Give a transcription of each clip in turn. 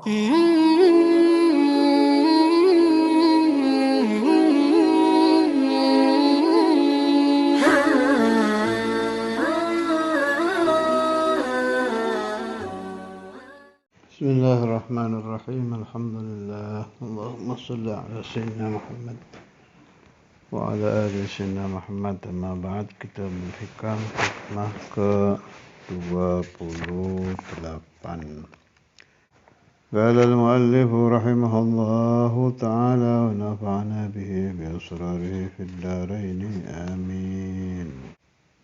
Bismillahirrahmanirrahim. Alhamdulillah. Allahumma shalli ala sayyidina Muhammad wa ala ali sayyidina Muhammad. Amma ba'd. Kitabul Hikam hikmah ke-28. Qala al-muallif rahimahullahu ta'ala wa nafa'ana bihi bi asrarihi fid dharain. Amin.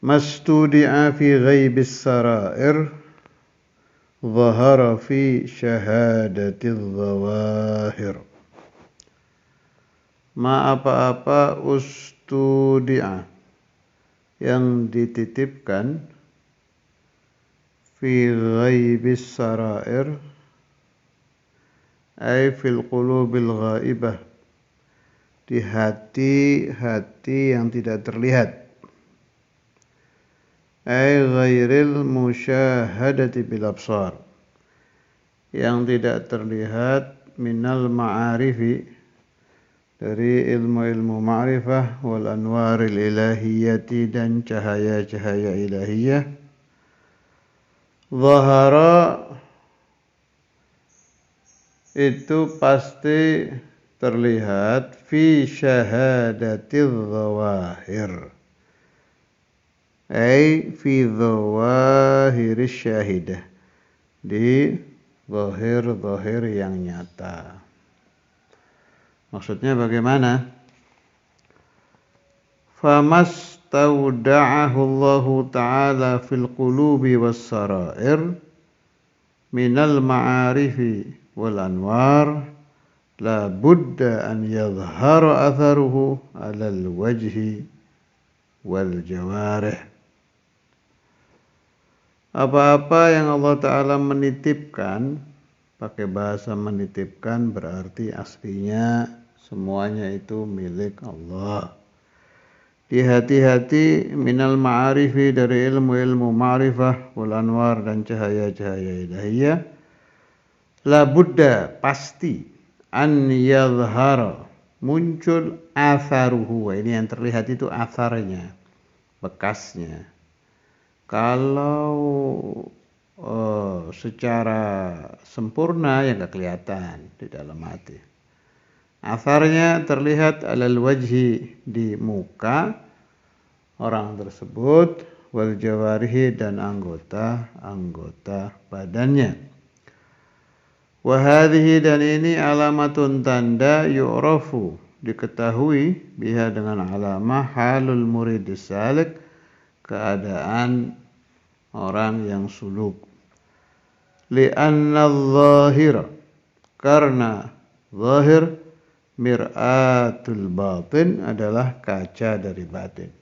Mastudi'a fi ghaibis sarair ظهر في شهادة الظواهر. Ma apa-apa ustudi'a yang dititipkan fi ghaibis sarair ay fil qulubil ghaibah, di hati-hati yang tidak terlihat, ay ghairil musyahadati bil absar, yang tidak terlihat, minal ma'arifi, dari ilmu-ilmu ma'rifah, wal anwaril ilahiyati, dan cahaya-cahaya ilahiyah. Zahara, itu pasti terlihat, fi syahadatil zawahir, ay fi zawahiris syahidah, di zahir-zahir yang nyata. Maksudnya bagaimana? Famastauda'ahu Allah Ta'ala fil qulubi was sarair minal ma'arifi wal anwar la budda an yadhhara atharuhu alal wajhi wal jawarih. Apa-apa yang Allah Ta'ala menitipkan, pakai bahasa menitipkan berarti aslinya semuanya itu milik Allah. Di hati-hati, minal ma'arifi, dari ilmu-ilmu ma'rifah, wal anwar, dan cahaya-cahaya ilahiyah, la buddha, pasti, an yadhhara, muncul atharuhu. Ini yang terlihat itu atharnya, bekasnya. Kalau secara sempurna ya nggak kelihatan di dalam hati. Atharnya terlihat alal wajhi, di muka orang tersebut, wal jawarihi, dan anggota-anggota badannya. Wa hadhihi, dan ini alamatun, tanda, yu'rafu, diketahui, biha, dengan alamah, halul muridis salik, keadaan orang yang suluk. Li'anna zahira, karena zahir, mir'atul batin, adalah kaca dari batin.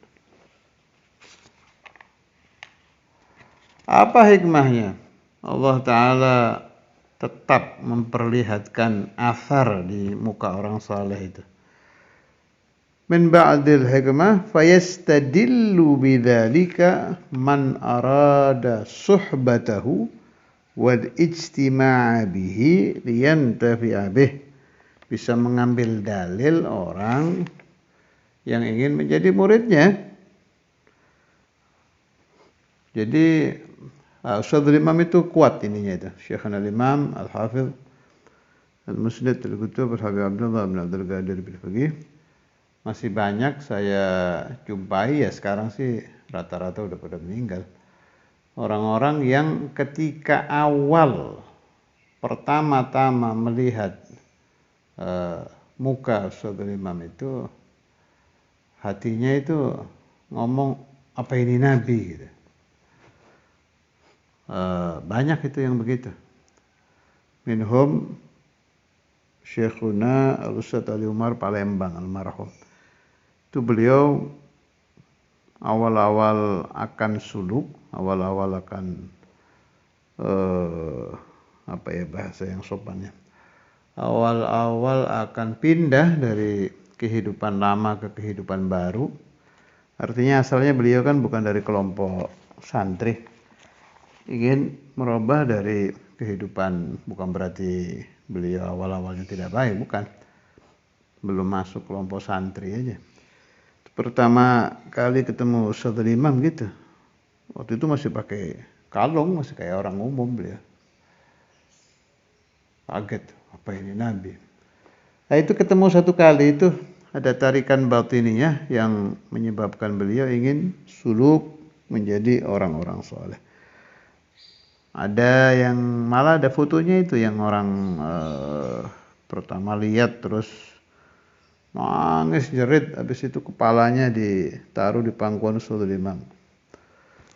Apa hikmahnya? Allah Ta'ala tetap memperlihatkan athar di muka orang saleh itu. Min ba'dil hikmah fayastadillu bidzalika man arada suhbatahu wal ijtima'a bihi liyantafi'a bih. Bisa mengambil dalil orang yang ingin menjadi muridnya. Jadi Ustadz Imam itu kuat ininya itu. Syekhana Imam Al-Hafidh Al-Musnad Al-Kutub Al-Habib Abdullah bin Abdul Qadir bin Faqih. Masih banyak saya jumpai, ya sekarang sih rata-rata udah pada meninggal, orang-orang yang ketika awal pertama-tama melihat muka Ustadz Imam itu, hatinya itu ngomong, apa ini Nabi gitu. Banyak itu yang begitu. Minhum Syekhuna Al-Ustadz Ali Umar Palembang almarhum. Itu beliau awal-awal akan suluk, awal-awal akan apa ya bahasa yang sopannya, awal-awal akan pindah dari kehidupan lama ke kehidupan baru. Artinya asalnya beliau kan bukan dari kelompok santri, ingin merubah dari kehidupan, bukan berarti beliau awal-awalnya tidak baik, bukan. Belum masuk kelompok santri aja. Pertama kali ketemu Ustadzul Imam gitu, waktu itu masih pakai kalung, masih kayak orang umum beliau. Kaget, apa ini Nabi? Nah itu ketemu satu kali itu ada tarikan batiniah yang menyebabkan beliau ingin suluk menjadi orang-orang soleh. Ada yang malah ada fotonya itu yang orang pertama lihat terus nangis jerit, habis itu kepalanya ditaruh di pangkuan Ustadzul Imam.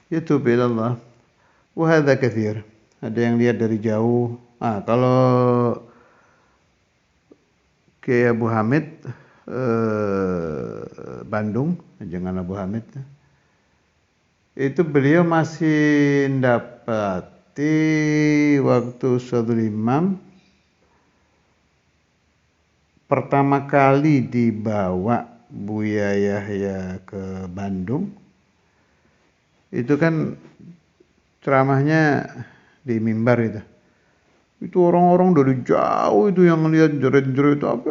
Itu bilallah. Wa hadza katsir. Ada yang lihat dari jauh. Kalau Kiai Abu Hamid Bandung, jangan Abu Hamid. Itu beliau masih dapati waktu Ustadzul Imam pertama kali dibawa Buya Yahya ke Bandung. Itu kan ceramahnya di mimbar itu. Itu orang-orang dari jauh itu yang lihat jerit-jerit apa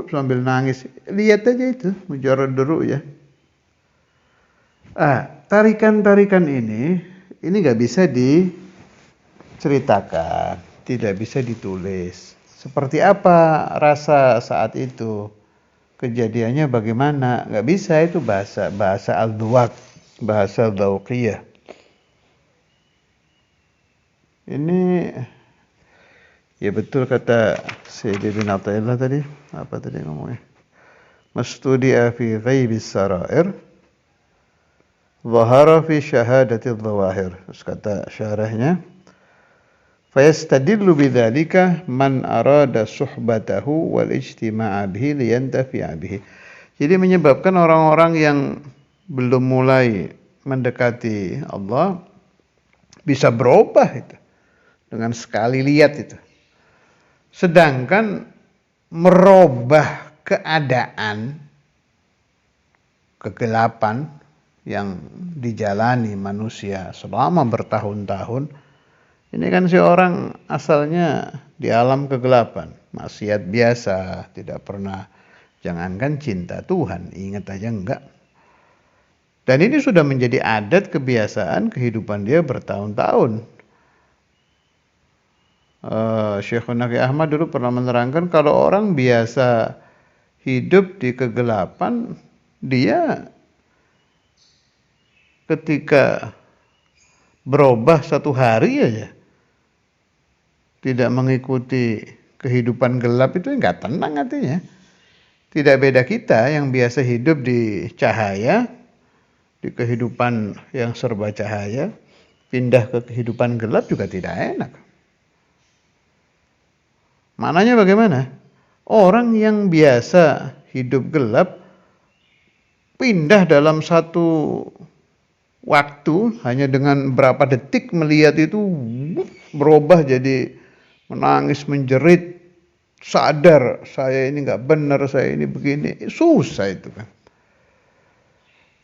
sambil nangis. Lihat aja itu, mujarrad deruk ya. Tarikan-tarikan ini nggak bisa diceritakan, tidak bisa ditulis. Seperti apa rasa saat itu? Kejadiannya bagaimana? Nggak bisa, itu bahasa al-dhuwaq, bahasa dzauqiyah. Ini ya betul kata Sayyidi bin Athaillah tadi. Apa tadi ngomongnya? Mastudi'a fi ghaibis sarair, zahara fi syahadatil zawahir. Terus kata syarahnya, fayastadillu bidzalika man arada suhbatahu wal ijtima'a bihi liyantafi'a bihi. Jadi menyebabkan orang-orang yang belum mulai mendekati Allah bisa berubah itu dengan sekali lihat itu. Sedangkan merubah keadaan kegelapan yang dijalani manusia selama bertahun-tahun, ini kan si orang asalnya di alam kegelapan, maksiat biasa, tidak pernah, jangankan cinta Tuhan, ingat aja enggak. Dan ini sudah menjadi adat kebiasaan kehidupan dia bertahun-tahun. Syekhul Nabi Ahmad dulu pernah menerangkan kalau orang biasa hidup di kegelapan, dia ketika berubah satu hari aja tidak mengikuti kehidupan gelap itu nggak tenang hatinya. Tidak beda kita yang biasa hidup di cahaya, di kehidupan yang serba cahaya, pindah ke kehidupan gelap juga tidak enak. Maknanya bagaimana? Orang yang biasa hidup gelap pindah dalam satu waktu, hanya dengan berapa detik melihat itu berubah jadi menangis, menjerit, sadar saya ini nggak benar, saya ini begini. Susah itu kan.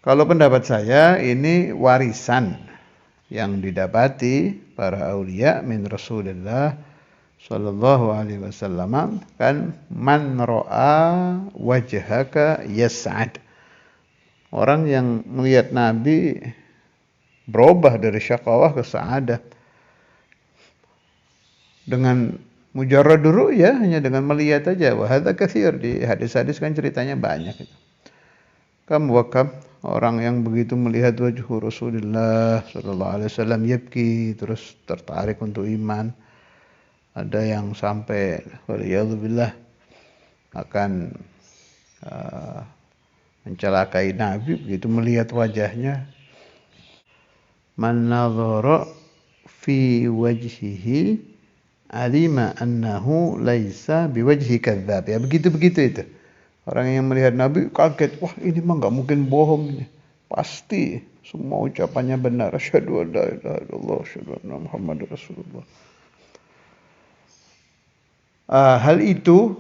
Kalau pendapat saya ini warisan yang didapati para aulia min Rasulullah sallallahu alaihi wasallam, kan man ra'a wajhaka yas'ad. Orang yang melihat Nabi berubah dari syaqawah ke sa'adah dengan mujarrad ru'yah, hanya dengan melihat aja. Wa hadza katsir, di hadis-hadis kan ceritanya banyak itu. Kam orang yang begitu melihat wajah Rasulullah sallallahu alaihi wasallam yabki, terus tertarik untuk iman. Ada yang sampai waliyadzubillah akan mencelakai Nabi begitu melihat wajahnya. Man nadhara fi wajhihi alima annahu laisa biwajhi kadzdzab. Ya begitu-begitu itu. Orang yang melihat Nabi kaget, wah ini mah enggak mungkin bohong ini. Pasti semua ucapannya benar. Asyhadu an la ilaha illallah, asyhadu anna Muhammadar Rasulullah. Hal itu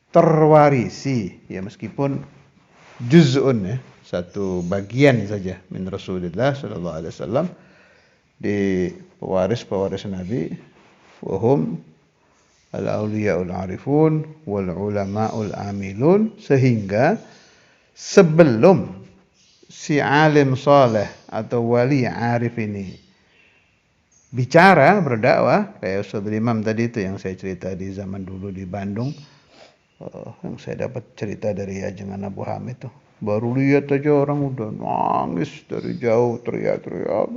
terwarisi, ya meskipun juz'un ya, satu bagian saja min Rasulullah sallallahu alaihi wasallam, pewaris-pewaris Nabi, wahum al-awliya'ul arifun wal ulama'ul amilun, sehingga sebelum si alim soleh atau wali arif ini bicara, berdakwah, kayak Ustaz Imam tadi itu yang saya cerita di zaman dulu di Bandung, yang saya dapat cerita dari Ajengan Abu Hamid tuh, baru lihat aja orang udah nangis dari jauh, teriak-teriak.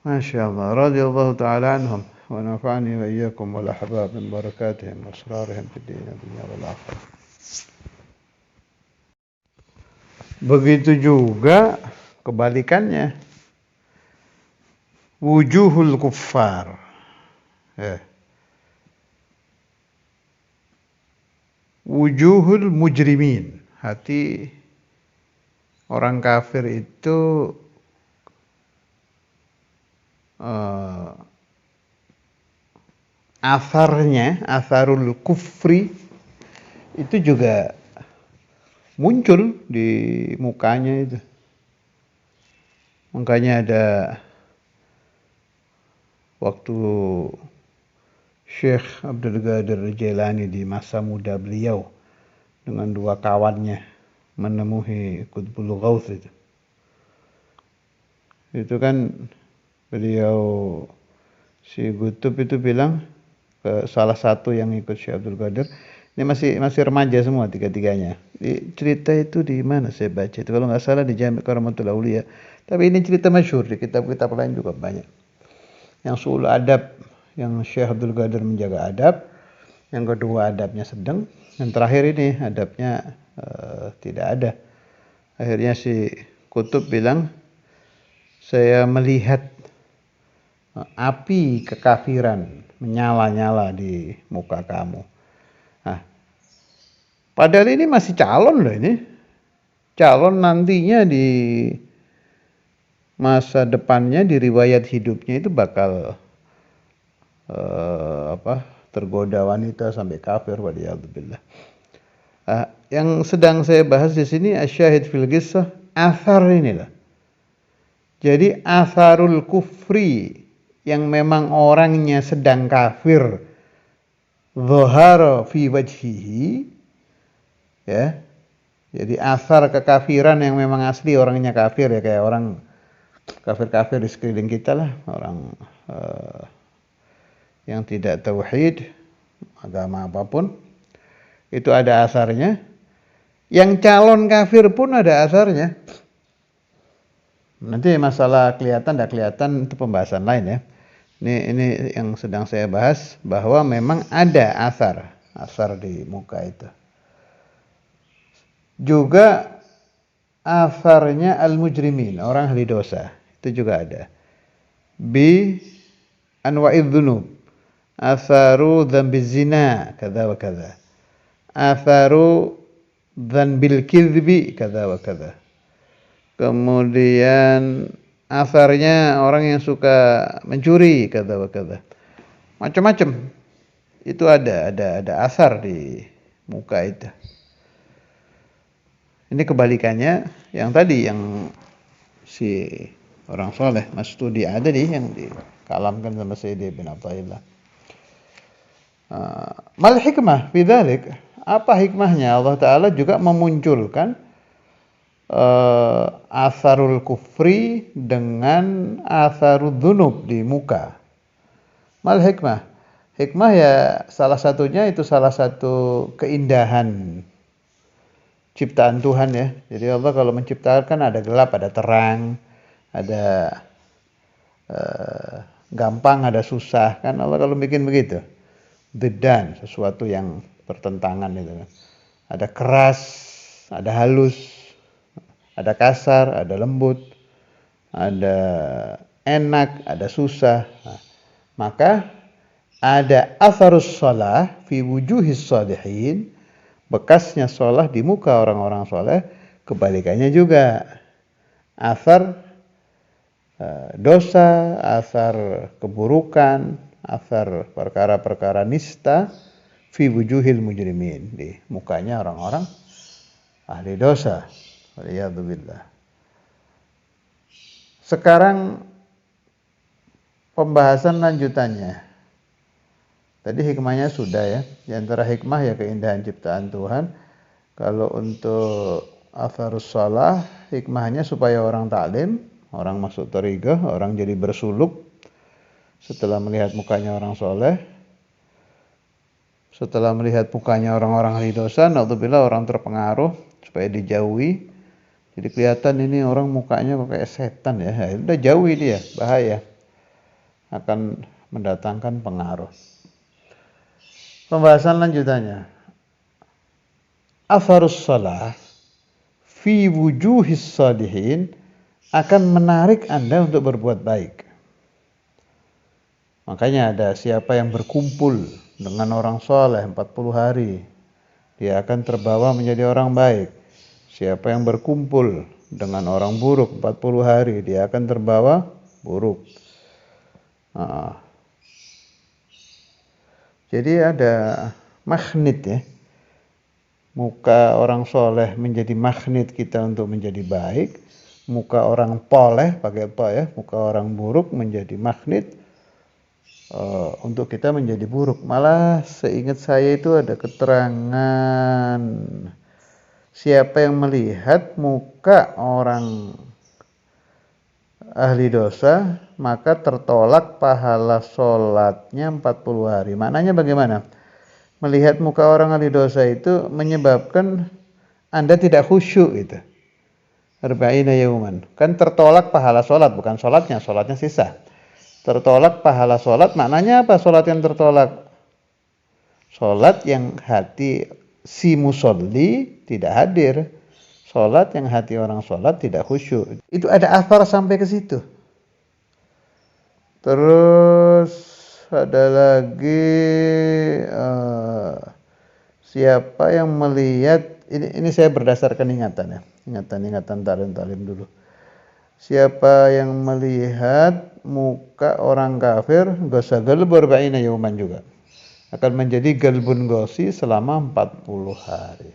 Masya Allah, radhiyallahu ta'ala anhum wa nafa'ani wa iyyakum wal ahbab min barakatihim wa asrarihim fid din dunya wal akhirah. Begitu juga kebalikannya, wujuhul kuffar, wujuhul mujrimin, hati orang kafir itu asarnya, asarul kufri itu juga muncul di mukanya itu. Makanya ada waktu Syekh Abdul Qadir Jailani di masa muda beliau dengan dua kawannya menemui Qutbul Ghaus itu. Itu kan beliau, si Qutb itu bilang ke salah satu yang ikut Syekh Abdul Qadir, ini masih remaja semua tiga-tiganya. Cerita itu di mana saya baca itu, kalau nggak salah di Jami' Karamatul Aulia. Tapi ini cerita masyhur di kitab-kitab lain juga banyak. Yang sul adab, yang Syekh Abdul Qadir menjaga adab, yang kedua adabnya sedang, yang terakhir ini adabnya tidak ada. Akhirnya si Qutb bilang, saya melihat api kekafiran menyala-nyala di muka kamu. Nah, padahal ini masih calon loh ini. Calon nantinya di masa depannya, di riwayat hidupnya itu bakal tergoda wanita sampai kafir, waliyadzubillah. Yang sedang saya bahas di sini asyahid fil qissah, athar inilah. Jadi atharul kufri yang memang orangnya sedang kafir, dhahara fi wajhihi, ya. Jadi asar kekafiran yang memang asli orangnya kafir, ya kayak orang kafir-kafir di sekeliling kita lah, orang yang tidak tauhid, agama apapun, itu ada asarnya. Yang calon kafir pun ada asarnya. Nanti masalah kelihatan tidak kelihatan itu pembahasan lain ya. Ini yang sedang saya bahas, bahwa memang ada asar di muka itu. Juga asarnya al-mujrimin, orang ahli dosa, itu juga ada. Bi anwa'idz dzunub, atharu dzambiz zina kadza wa kadza, atharu dzambil kizbi kadza wa kadza. Kemudian asarnya orang yang suka mencuri kadza wa kadza. Macam-macam. Itu ada asar di muka itu. Ini kebalikannya yang tadi, yang si orang soleh Mas Studi ada nih yang dikalamkan sama Sayyidi bin Athaillah. Mal hikmah fi dzalik? Apa hikmahnya Allah Ta'ala juga memunculkan asarul kufri dengan asarul dzunub di muka? Mal hikmah? Hikmah ya salah satunya itu salah satu keindahan ciptaan Tuhan ya. Jadi Allah kalau menciptakan ada gelap, ada terang, ada gampang, ada susah. Kan Allah kalau bikin begitu. Dedan, sesuatu yang bertentangan itu kan. Ada keras, ada halus, ada kasar, ada lembut, ada enak, ada susah. Nah, maka ada atharus shalah fi wujuhis shalihin, bekasnya sholah di muka orang-orang soleh. Kebalikannya juga, asar dosa, asar keburukan, asar perkara-perkara nista fi wujuhil mujrimin, di mukanya orang-orang ahli dosa. Waliyadzubillah. Sekarang pembahasan lanjutannya. Tadi hikmahnya sudah ya. Di antara hikmah ya keindahan ciptaan Tuhan. Kalau untuk atharus shalah, hikmahnya supaya orang taklim, orang masuk thariqah, orang jadi bersuluk setelah melihat mukanya orang soleh, setelah melihat mukanya orang-orang ahli dosa, naudzubillah orang terpengaruh supaya dijauhi. Jadi kelihatan ini orang mukanya kok kayak setan ya. Udah jauhi dia, bahaya. Akan mendatangkan pengaruh. Pembahasan lanjutannya. Atharus shalah fi wujuhis salihin akan menarik Anda untuk berbuat baik. Makanya ada siapa yang berkumpul dengan orang soleh 40 hari, dia akan terbawa menjadi orang baik. Siapa yang berkumpul dengan orang buruk 40 hari, dia akan terbawa buruk. Jadi ada magnet ya. Muka orang soleh menjadi magnet kita untuk menjadi baik. Muka orang poleh, pakai apa ya, muka orang buruk menjadi magnet untuk kita menjadi buruk. Malah seingat saya itu ada keterangan, siapa yang melihat muka orang ahli dosa, maka tertolak pahala sholatnya 40 hari. Maknanya bagaimana? Melihat muka orang ahli dosa itu menyebabkan Anda tidak khusyuk gitu. Arba'ina yauman. Kan tertolak pahala sholat, bukan sholatnya sisa. Tertolak pahala sholat, maknanya apa sholat yang tertolak? Sholat yang hati si musolli tidak hadir. Sholat yang hati orang sholat tidak khusyuk. Itu ada athar sampai ke situ. Terus ada lagi siapa yang melihat, ini saya berdasarkan ingatan ya. Ingatan talim dulu. Siapa yang melihat muka orang kafir, gosagal berba'ina yauman juga. Akan menjadi galbun gosi selama 40 hari.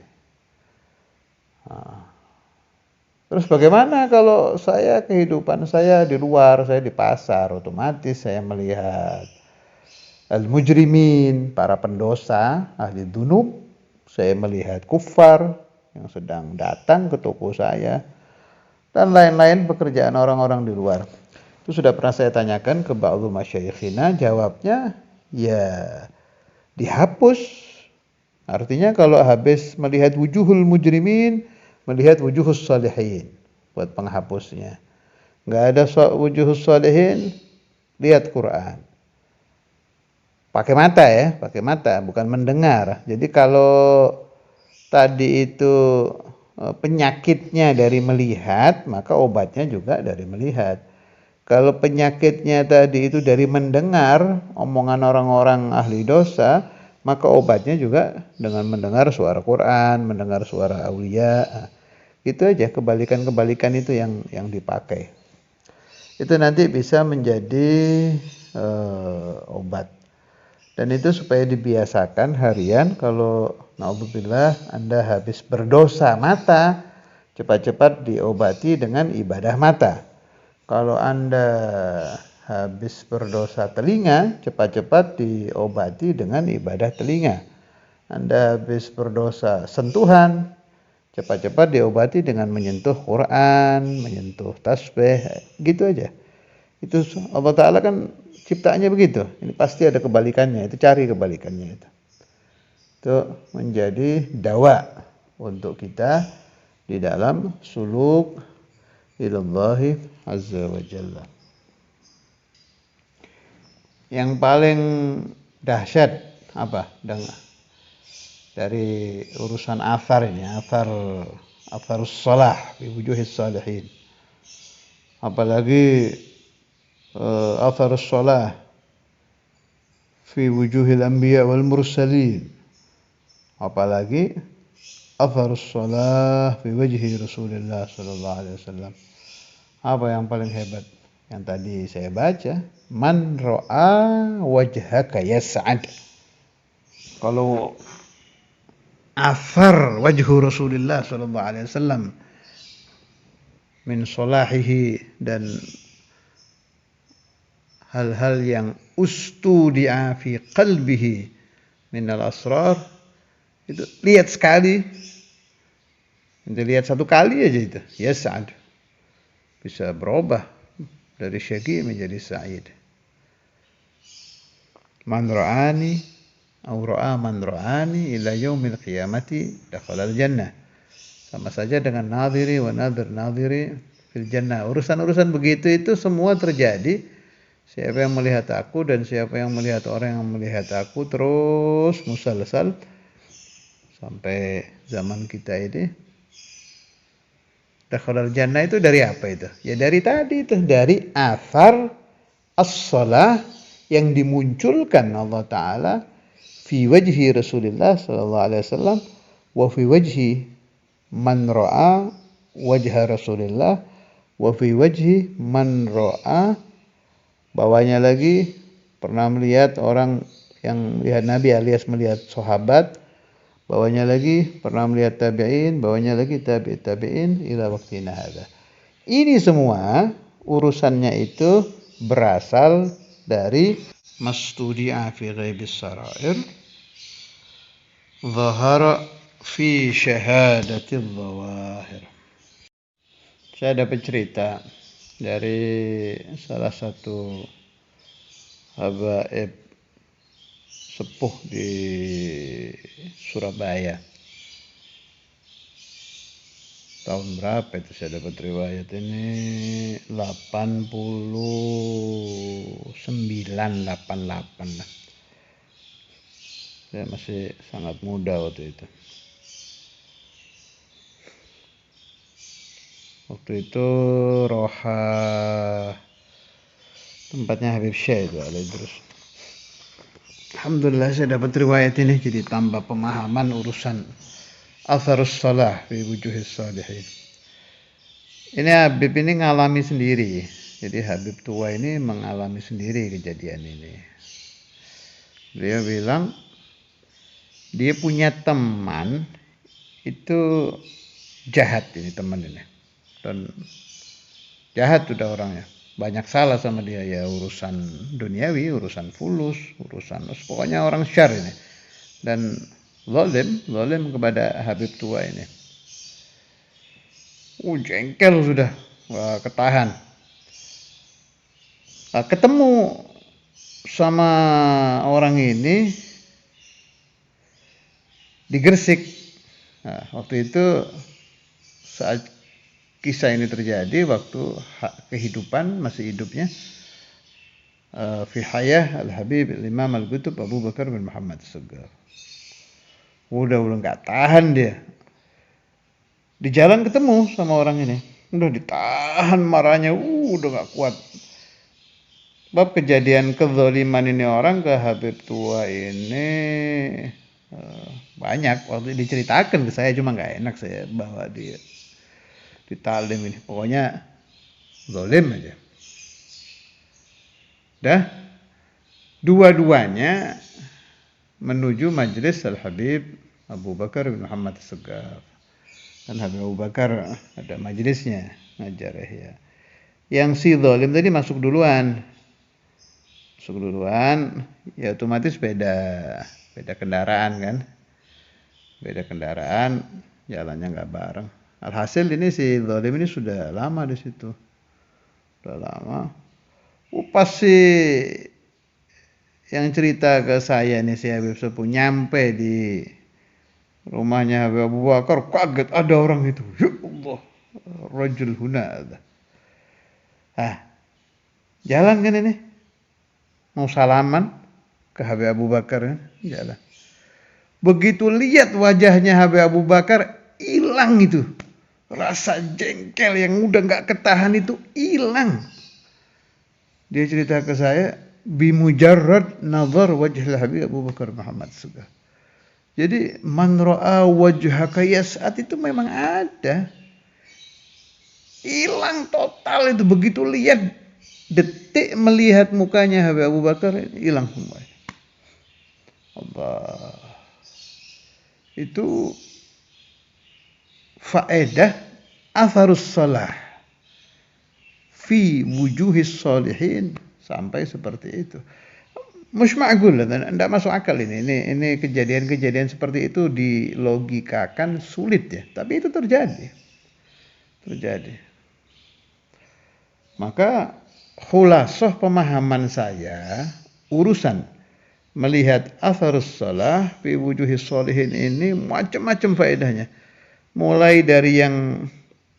Terus bagaimana kalau saya kehidupan saya di luar, saya di pasar, otomatis saya melihat al-mujrimin, para pendosa, ahli dunub, saya melihat kufar yang sedang datang ke toko saya, dan lain-lain pekerjaan orang-orang di luar. Itu sudah pernah saya tanyakan ke ba'dhu masyayikhina, jawabnya ya dihapus. Artinya kalau habis melihat wujuhul mujrimin, melihat wujuhus salihin buat penghapusnya. Enggak ada wujuhus salihin, lihat Quran. Pakai mata ya, pakai mata, bukan mendengar. Jadi kalau tadi itu penyakitnya dari melihat, maka obatnya juga dari melihat. Kalau penyakitnya tadi itu dari mendengar omongan orang-orang ahli dosa, maka obatnya juga dengan mendengar suara Quran, mendengar suara aulia. Itu aja, kebalikan-kebalikan itu yang dipakai. Itu nanti bisa menjadi obat. Dan itu supaya dibiasakan harian, kalau naudzubillah Anda habis berdosa mata, cepat-cepat diobati dengan ibadah mata. Kalau Anda habis berdosa telinga, cepat-cepat diobati dengan ibadah telinga. Anda habis berdosa sentuhan, cepat-cepat diobati dengan menyentuh Quran, menyentuh tasbih, gitu aja. Itu Allah Ta'ala kan ciptaannya begitu. Ini pasti ada kebalikannya, itu cari kebalikannya itu. Itu menjadi dawa untuk kita di dalam suluk ilallahi azza wa jalla. Yang paling dahsyat apa? Dari urusan athar ini, atharus shalah fi wujuhis salihin. Apalagi atharus shalah fi wujuhil anbiya wal mursalin. Apalagi atharus shalah fi wajhi Rasulullah sallallahu alaihi wasallam. Apa yang paling hebat? Yang tadi saya baca, man ra'a wajhaka yas'ad. Kalau athar wajhu Rasulullah sallallahu alaihi wasallam min salahihi dan hal-hal yang ustudi'a fi qalbihi minal asrar, itu lihat sekali, itu lihat satu kali aja itu, ya Sa'ad, bisa berubah dari syaqi menjadi sa'id. Man ra'ani aw ra'a man ra'ani ila yaumil qiyamati dakhalal jannah. Sama saja dengan nadhiri wa nadhiri fil jannah. Urusan-urusan begitu itu semua terjadi. Siapa yang melihat aku dan siapa yang melihat orang yang melihat aku terus musalsal sampai zaman kita ini. Dakhalal jannah itu dari apa itu? Ya dari tadi itu, dari athar as-shalah yang dimunculkan Allah Ta'ala fi wajhi Rasulullah sallallahu alaihi wasallam wa fi wajhi man ra'a wajha Rasulullah wa fi wajhi man ra'a, bawahnya lagi pernah melihat orang yang melihat Nabi alias melihat sahabat, bawahnya lagi pernah melihat tabi'in, bawahnya lagi tabi'in ila waqtina hadza. Ini semua urusannya itu berasal dari mastudi'a fi ghaibis sarair zahara fi syahadatil zawahir. Saya dapat cerita dari salah satu habaib sepuh di Surabaya. Tahun berapa itu saya dapat riwayat ini? 89, 88 lah. Saya masih sangat muda waktu itu. Waktu itu Roha tempatnya Habib Syekh itu Al-Idrus. Alhamdulillah saya dapat riwayat ini, jadi tambah pemahaman urusan atharus shalah fi wujuhis salihin. Ini Habib ini ngalami sendiri. Jadi Habib tua ini mengalami sendiri kejadian ini. Beliau bilang dia punya teman itu jahat, ini teman ini. Dan jahat udah orangnya. Banyak salah sama dia, ya urusan duniawi, urusan fulus, urusan pokoknya orang syar ini. Dan zalim kepada Habib tua ini. Jengkel sudah, wah, ketahan. Ketemu sama orang ini di Gresik. Nah, waktu itu saat kisah ini terjadi, waktu kehidupan masih hidupnya fi hayah Al-Habib Imam Al-Qutb Abu Bakar bin Muhammad As-Sagaf. Udah nggak tahan dia. Di jalan ketemu sama orang ini, udah ditahan marahnya, udah nggak kuat. Bab kejadian kezaliman ini orang ke Habib tua ini banyak. Waktu diceritakan ke saya, cuma nggak enak saya bawa dia di talim ini. Pokoknya zalim aja. Dah, dua-duanya menuju majelis Al-Habib Abu Bakar bin Muhammad As-Sagaf. Kan Habib Abu Bakar ada majelisnya ngajar ya. Yang si zalim tadi masuk duluan, ya otomatis beda kendaraan kan, jalannya nggak bareng. Alhasil ini si zalim ini sudah lama di situ, pas si yang cerita ke saya nih si Habib Sepuh nyampe di rumahnya Habib Abu Bakar, kaget ada orang itu. Ya Allah, rajul huna. Jalan kan ini, mau salaman ke Habib Abu Bakar kan, jalan. Begitu lihat wajahnya Habib Abu Bakar, hilang itu rasa jengkel yang udah nggak ketahan itu, hilang. Dia cerita ke saya, bimujarrad nazar wajhil Habib Abu Bakar Muhammad As-Sagaf. Jadi man ra'a wajhaka yas'at itu memang ada. Hilang total itu, begitu lihat, detik melihat mukanya Habib Abu Bakar, hilang semua. Allah. Itu faedah atharus shalah fi wujuhis salihin sampai seperti itu. Ma'gul, tidak masuk akal ini. Ini kejadian-kejadian seperti itu dilogikakan sulit ya, tapi itu terjadi. Maka khulasah pemahaman saya urusan melihat atharus shalah fi wujuhis sholihin ini macam-macam faedahnya. Mulai dari yang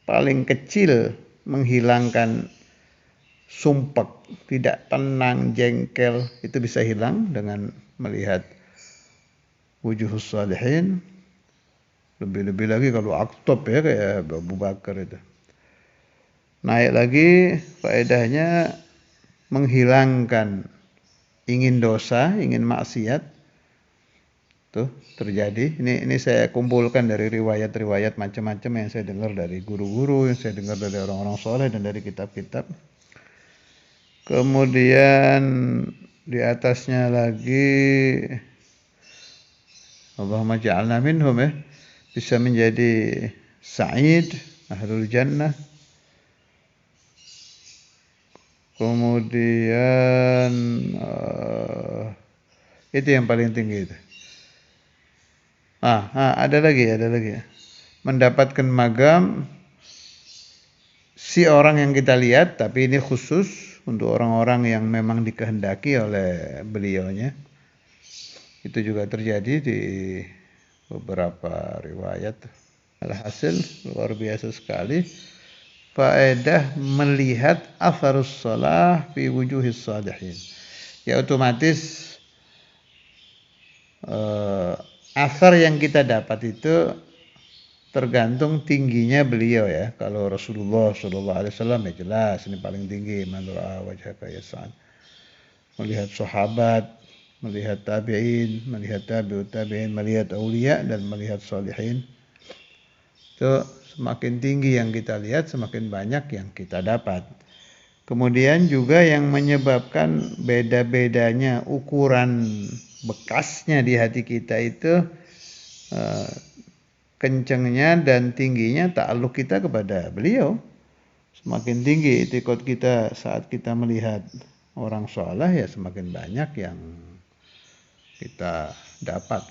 paling kecil menghilangkan sumpek, tidak tenang, jengkel, itu bisa hilang dengan melihat wujuhus sholihin. Lebih-lebih lagi kalau aktob ya kayak Abu Bakar itu. Naik lagi faedahnya menghilangkan ingin dosa, ingin maksiat. Tuh terjadi. Ini saya kumpulkan dari riwayat-riwayat macam-macam yang saya dengar dari guru-guru, yang saya dengar dari orang-orang soleh dan dari kitab-kitab. Kemudian di atasnya lagi Allahumma ja'alna minhum ya. Bisa menjadi sa'id, ahlul jannah. Kemudian itu yang paling tinggi itu. Ada lagi. Mendapatkan magam si orang yang kita lihat, tapi ini khusus untuk orang-orang yang memang dikehendaki oleh beliaunya. Itu juga terjadi di beberapa riwayat. Alhasil luar biasa sekali faedah melihat atharus shalah fi wujuhis shalihin. Ya otomatis athar yang kita dapat itu tergantung tingginya beliau ya. Kalau Rasulullah SAW ya jelas ini paling tinggi, man ra'a wajhaka yas'ad. Melihat sahabat, melihat tabi'in, melihat tabi'ut tabi'in, melihat aulia dan melihat sholihin. Itu semakin tinggi yang kita lihat, semakin banyak yang kita dapat. Kemudian juga yang menyebabkan beda-bedanya ukuran bekasnya di hati kita itu kencengnya dan tingginya ta'alluq kita kepada beliau. Semakin tinggi itikad kita saat kita melihat orang saleh ya semakin banyak yang kita dapat.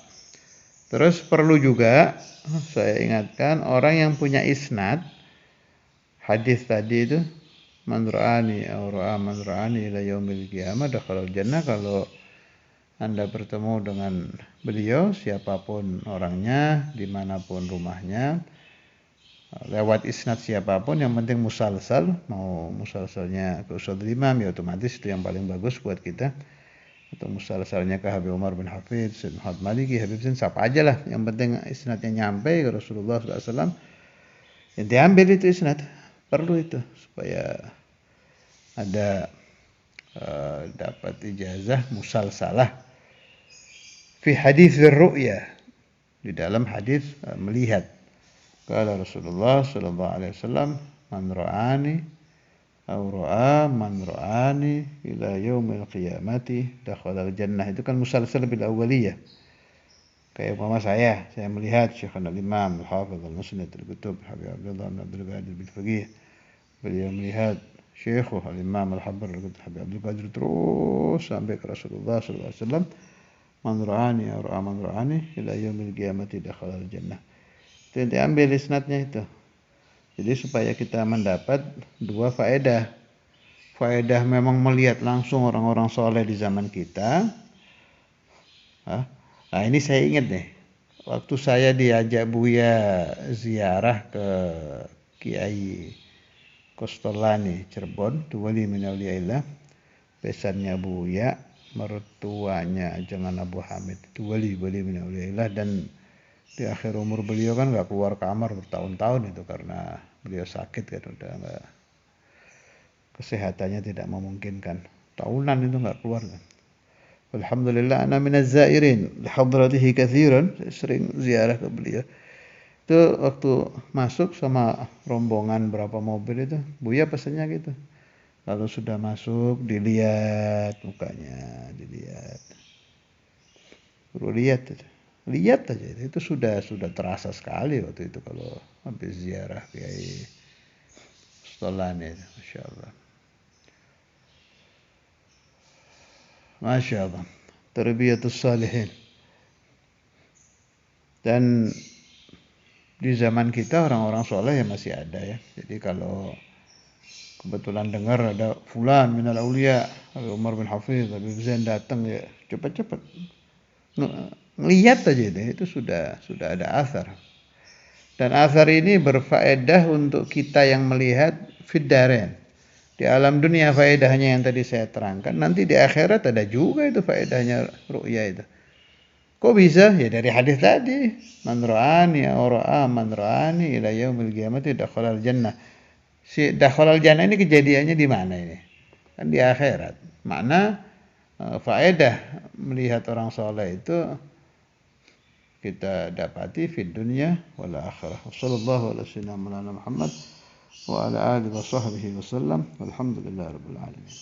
Terus perlu juga saya ingatkan orang yang punya isnad hadis tadi itu man ra'ani aw ra'a man ra'ani ila yaumil qiyamah dakhalal jannah. Kalau Anda bertemu dengan beliau siapapun orangnya, dimanapun rumahnya, lewat isnad siapapun, yang penting musalsal, mau musalsalnya ke Ustadz Imam ya otomatis itu yang paling bagus buat kita. Atau musalsalnya ke Habib Umar bin Hafidz, Syed Muhammad Maliki, Habib Zain, siapa aja lah. Yang penting isnadnya nyampe ke Rasulullah SAW. Yang diambil itu isnad. Perlu itu supaya ada dapat ijazah musalsalah. Fi hadis ru'ya. Di dalam hadis melihat. Kala Rasulullah SAW, man ra'ani aw ra'a man ra'ani ila yaumil qiyamati dakhala al-jannah. Itu kan musalsal bil awwaliyah. Kayak umpama saya melihat Syekhana Imam Al-Hafidz Al-Musnad Al-Kutub Habib Abdullah bin Abdul Qadir bin Faqih. Beliau melihat Syekh Al-Imam Al-Habib Habib Abdul Qadir terus sampai ke Rasulullah SAW. Man ra'ani aw ra'a man ra'ani ila yaumil qiyamati dakhala al-jannah. Itu diambil isnadnya itu. Jadi supaya kita mendapat dua faedah. Faedah memang melihat langsung orang-orang soleh di zaman kita. Nah ini saya ingat nih. Waktu saya diajak Buya ziarah ke Kiai Kostolani Cirebon, itu wali min auliyaillah. Pesannya Buya, mertuanya jangan Abu Hamid, itu wali min auliyaillah. Dan di akhir umur beliau kan nggak keluar kamar bertahun-tahun itu karena beliau sakit kan, udah nggak, kesehatannya tidak memungkinkan. Tahunan itu nggak keluar kan. Alhamdulillah ana minaz zairin li hadratihi katsiran, sering ziarah ke beliau. Itu waktu masuk sama rombongan berapa mobil itu, Buya pesannya gitu. Lalu sudah masuk dilihat mukanya, dilihat. Perlu lihat itu. Lihat aja itu sudah terasa sekali waktu itu kalau habis ziarah Kiai Stolani, Masya Allah. Masya Allah. Tarbiyatus salihin. Dan di zaman kita orang-orang soleh ya masih ada ya. Jadi kalau kebetulan dengar ada fulan minal aulia, Umar bin Hafiz, Habib Zain datang ya cepat-cepat ngelihat aja itu sudah ada asar. Dan asar ini berfaedah untuk kita yang melihat fiddaren. Di alam dunia faedahnya yang tadi saya terangkan, nanti di akhirat ada juga itu faedahnya ru'ya itu. Kok bisa? Ya dari hadis tadi. Man ra'ani aw ra'a man ra'ani ila yaumil qiyamati dakhalal jannah. Si dakhalal jannah ini kejadiannya di mana ini? Kan di akhirat. Makna faedah melihat orang soleh itu kita dapati fid dunya wal akhirah. Wassallallahu ala sayyidina Muhammad wa ala alihi wa sahbihi wasallam. Walhamdulillahirabbil alamin.